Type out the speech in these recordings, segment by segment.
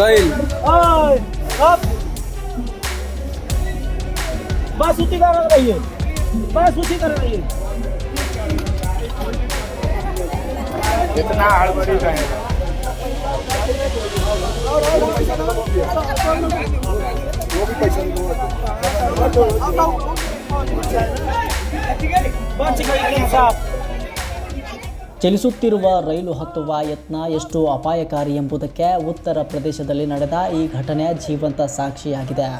गईल ओए, अब बस उसी तरह रहिए, बस उसी तरह रहिए। इतना हड़बड़ी रहेगा। वो भी पैसा बच गई साहब। ಚಲಿಸುತ್ತಿರುವ ರೈಲು ಹತ್ತುವ ಯತ್ನ ಎಷ್ಟು ಅಪಾಯಕಾರಿ ಎಂಬುದಕ್ಕೆ ಉತ್ತರ ಪ್ರದೇಶದಲ್ಲಿ ನಡೆದ ಈ ಘಟನೆ ಜೀವಂತ ಸಾಕ್ಷಿಯಾಗಿದೆ.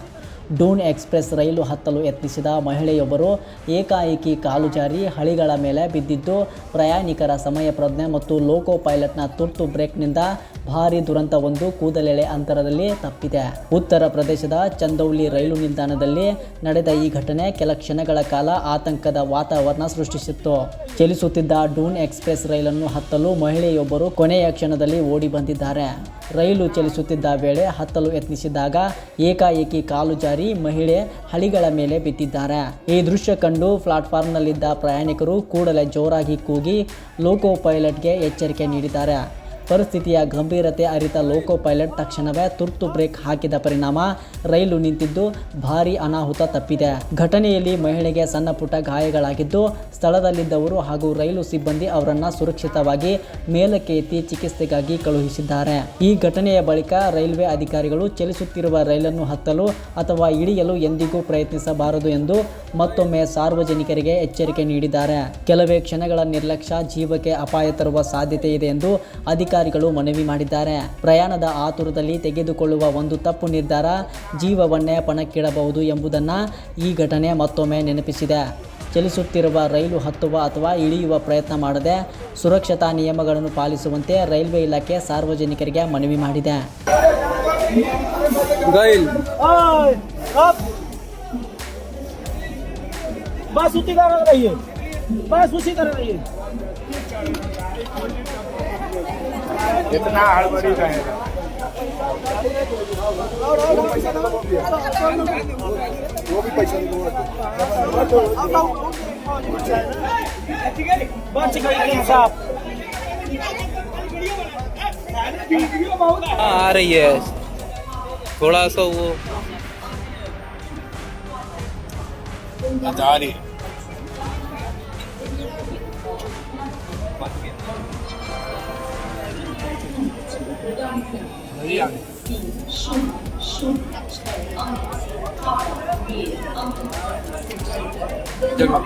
ಡೂನ್ ಎಕ್ಸ್‌ಪ್ರೆಸ್ ರೈಲು ಹತ್ತಲು ಯತ್ನಿಸಿದ ಮಹಿಳೆಯೊಬ್ಬರು ಏಕಾಏಕಿ ಕಾಲು ಜಾರಿ ಹಳಿಗಳ ಮೇಲೆ ಬಿದ್ದಿದ್ದು, ಪ್ರಯಾಣಿಕರ ಸಮಯ ಪ್ರಜ್ಞೆ ಮತ್ತು ಲೋಕೋ ಪೈಲಟ್ನ ತುರ್ತು ಬ್ರೇಕ್ನಿಂದ ಭಾರೀ ದುರಂತವೊಂದು ಕೂದಲೆಳೆ ಅಂತರದಲ್ಲಿ ತಪ್ಪಿದೆ. ಉತ್ತರ ಪ್ರದೇಶದ ಚಂದೌಲಿ ರೈಲು ನಿಲ್ದಾಣದಲ್ಲಿ ನಡೆದ ಈ ಘಟನೆ ಕೆಲ ಕ್ಷಣಗಳ ಕಾಲ ಆತಂಕದ ವಾತಾವರಣ ಸೃಷ್ಟಿಸಿತ್ತು. ಚಲಿಸುತ್ತಿದ್ದ ಡೂನ್ ಎಕ್ಸ್‌ಪ್ರೆಸ್ ರೈಲನ್ನು ಹತ್ತಲು ಮಹಿಳೆಯೊಬ್ಬರು ಕೊನೆಯ ಕ್ಷಣದಲ್ಲಿ ಓಡಿ ಬಂದಿದ್ದಾರೆ. ರೈಲು ಚಲಿಸುತ್ತಿದ್ದ ವೇಳೆ ಹತ್ತಲು ಯತ್ನಿಸಿದಾಗ ಏಕಾಏಕಿ ಕಾಲು ಜಾರಿ ಮಹಿಳೆ ಹಳಿಗಳ ಮೇಲೆ ಬಿದ್ದಿದ್ದಾರೆ. ಈ ದೃಶ್ಯ ಕಂಡು ಪ್ಲಾಟ್ಫಾರ್ಮ್ನಲ್ಲಿದ್ದ ಪ್ರಯಾಣಿಕರು ಕೂಡಲೇ ಜೋರಾಗಿ ಕೂಗಿ ಲೋಕೋ ಪೈಲಟ್ಗೆ ಎಚ್ಚರಿಕೆ ನೀಡಿದ್ದಾರೆ. ಪರಿಸ್ಥಿತಿಯ ಗಂಭೀರತೆ ಅರಿತ ಲೋಕೋ ಪೈಲಟ್ ತಕ್ಷಣವೇ ತುರ್ತು ಬ್ರೇಕ್ ಹಾಕಿದ ಪರಿಣಾಮ ರೈಲು ನಿಂತಿದ್ದು ಭಾರೀ ಅನಾಹುತ ತಪ್ಪಿದೆ. ಘಟನೆಯಲ್ಲಿ ಮಹಿಳೆಗೆ ಸಣ್ಣ ಪುಟ್ಟ ಗಾಯಗಳಾಗಿದ್ದು, ಸ್ಥಳದಲ್ಲಿದ್ದವರು ಹಾಗೂ ರೈಲು ಸಿಬ್ಬಂದಿ ಅವರನ್ನು ಸುರಕ್ಷಿತವಾಗಿ ಮೇಲಕ್ಕೆ ಎತ್ತಿ ಚಿಕಿತ್ಸೆಗಾಗಿ ಕಳುಹಿಸಿದ್ದಾರೆ. ಈ ಘಟನೆಯ ಬಳಿಕ ರೈಲ್ವೆ ಅಧಿಕಾರಿಗಳು ಚಲಿಸುತ್ತಿರುವ ರೈಲನ್ನು ಹತ್ತಲು ಅಥವಾ ಇಳಿಯಲು ಎಂದಿಗೂ ಪ್ರಯತ್ನಿಸಬಾರದು ಎಂದು ಮತ್ತೊಮ್ಮೆ ಸಾರ್ವಜನಿಕರಿಗೆ ಎಚ್ಚರಿಕೆ ನೀಡಿದ್ದಾರೆ. ಕೆಲವೇ ಕ್ಷಣಗಳ ನಿರ್ಲಕ್ಷ್ಯ ಜೀವಕ್ಕೆ ಅಪಾಯ ತರುವ ಸಾಧ್ಯತೆ ಇದೆ ಎಂದು ಅಧಿಕಾರಿಗಳು ಮನವಿ ಮಾಡಿದ್ದಾರೆ. ಪ್ರಯಾಣದ ಆತುರದಲ್ಲಿ ತೆಗೆದುಕೊಳ್ಳುವ ಒಂದು ತಪ್ಪು ನಿರ್ಧಾರ ಜೀವವನ್ನೇ ಪಣಕ್ಕಿಡಬಹುದು ಎಂಬುದನ್ನು ಈ ಘಟನೆ ಮತ್ತೊಮ್ಮೆ ನೆನಪಿಸಿದೆ. ಚಲಿಸುತ್ತಿರುವ ರೈಲು ಹತ್ತುವ ಅಥವಾ ಇಳಿಯುವ ಪ್ರಯತ್ನ ಮಾಡದೆ ಸುರಕ್ಷತಾ ನಿಯಮಗಳನ್ನು ಪಾಲಿಸುವಂತೆ ರೈಲ್ವೆ ಇಲಾಖೆ ಸಾರ್ವಜನಿಕರಿಗೆ ಮನವಿ ಮಾಡಿದೆ. गईल ओए, अब बस उसी तरह रहिए, बस उसी तरह रहिए। इतना हड़बड़ी रहेगा। वो भी पैसा बच गई साहब। आ रही है थोड़ा सा वो जा रही जगह